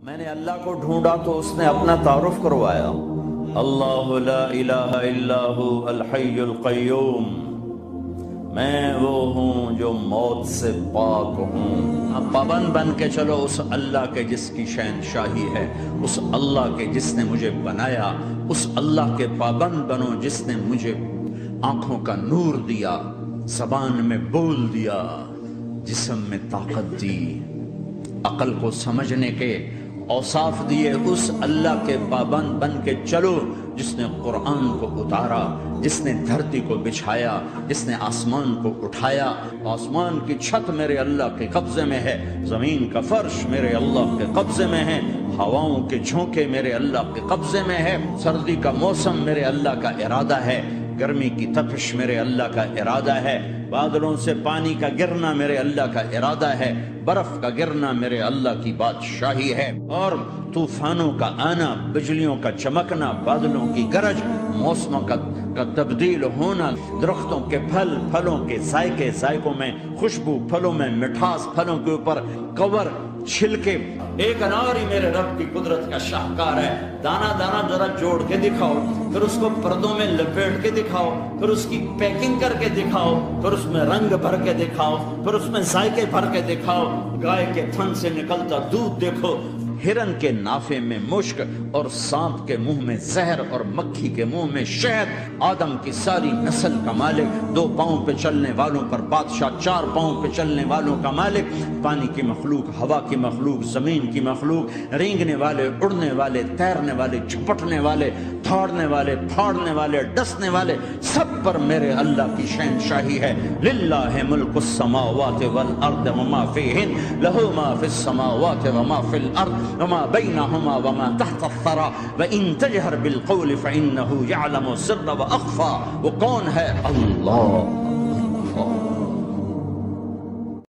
میں نے اللہ کو ڈھونڈا تو اس نے اپنا تعارف کروایا، اللہ لا الہ الا ہو الحی القیوم، میں وہ ہوں جو موت سے پاک ہوں۔ اب پابند بن کے چلو اس اللہ کے جس کی شہنشاہی ہے، اس اللہ کے جس نے مجھے بنایا، اس اللہ کے پابند بنو جس نے مجھے آنکھوں کا نور دیا، زبان میں بول دیا، جسم میں طاقت دی، عقل کو سمجھنے کے اوصاف دیے۔ اس اللہ کے پابند بن کے چلو جس نے قرآن کو اتارا، جس نے دھرتی کو بچھایا، جس نے آسمان کو اٹھایا۔ آسمان کی چھت میرے اللہ کے قبضے میں ہے، زمین کا فرش میرے اللہ کے قبضے میں ہے، ہواؤں کے جھونکے میرے اللہ کے قبضے میں ہے، سردی کا موسم میرے اللہ کا ارادہ ہے، گرمی کی تپش میرے اللہ کا ارادہ ہے، بادلوں سے پانی کا گرنا میرے اللہ کا ارادہ ہے، برف کا گرنا میرے اللہ کی بادشاہی ہے، اور طوفانوں کا آنا، بجلیوں کا چمکنا، بادلوں کی گرج، موسموں کا تبدیل ہونا، درختوں کے پھل، پھلوں کے ذائقے، ذائقوں میں خوشبو، پھلوں میں مٹھاس، پھلوں کے اوپر کور، چھلکے۔ ایک انار ہی میرے رب کی قدرت کا شاہکار ہے، دانا دانا ذرا جوڑ کے دکھاؤ، پھر اس کو پردوں میں لپیٹ کے دکھاؤ، پھر اس کی پیکنگ کر کے دکھاؤ، پھر اس میں رنگ بھر کے دکھاؤ، پھر اس میں ذائقے بھر کے دکھاؤ، گائے کے تھن سے نکلتا دودھ دیکھو، ہرن کے نافے میں مشک اور سانپ کے منہ میں زہر اور مکھی کے منہ میں شہد، آدم کی ساری نسل کا مالک، 2 پاؤں پہ چلنے والوں پر بادشاہ، 4 پاؤں پہ چلنے والوں کا مالک، پانی کی مخلوق، ہوا کی مخلوق، زمین کی مخلوق، رینگنے والے، اڑنے والے، تیرنے والے، جھپٹنے والے، دھاڑنے والے، پھاڑنے والے، ڈسنے والے، سب پر میرے اللہ کی شہنشاہی ہے۔ للہ ملک السماوات والارض وما فیہن، لہ ما فی السماوات وما فی الارض وما بینہما وما تحت الثری وان تجہر بالقول فانہ یعلم السر واخفی۔ وہ کون ہے؟ اللہ۔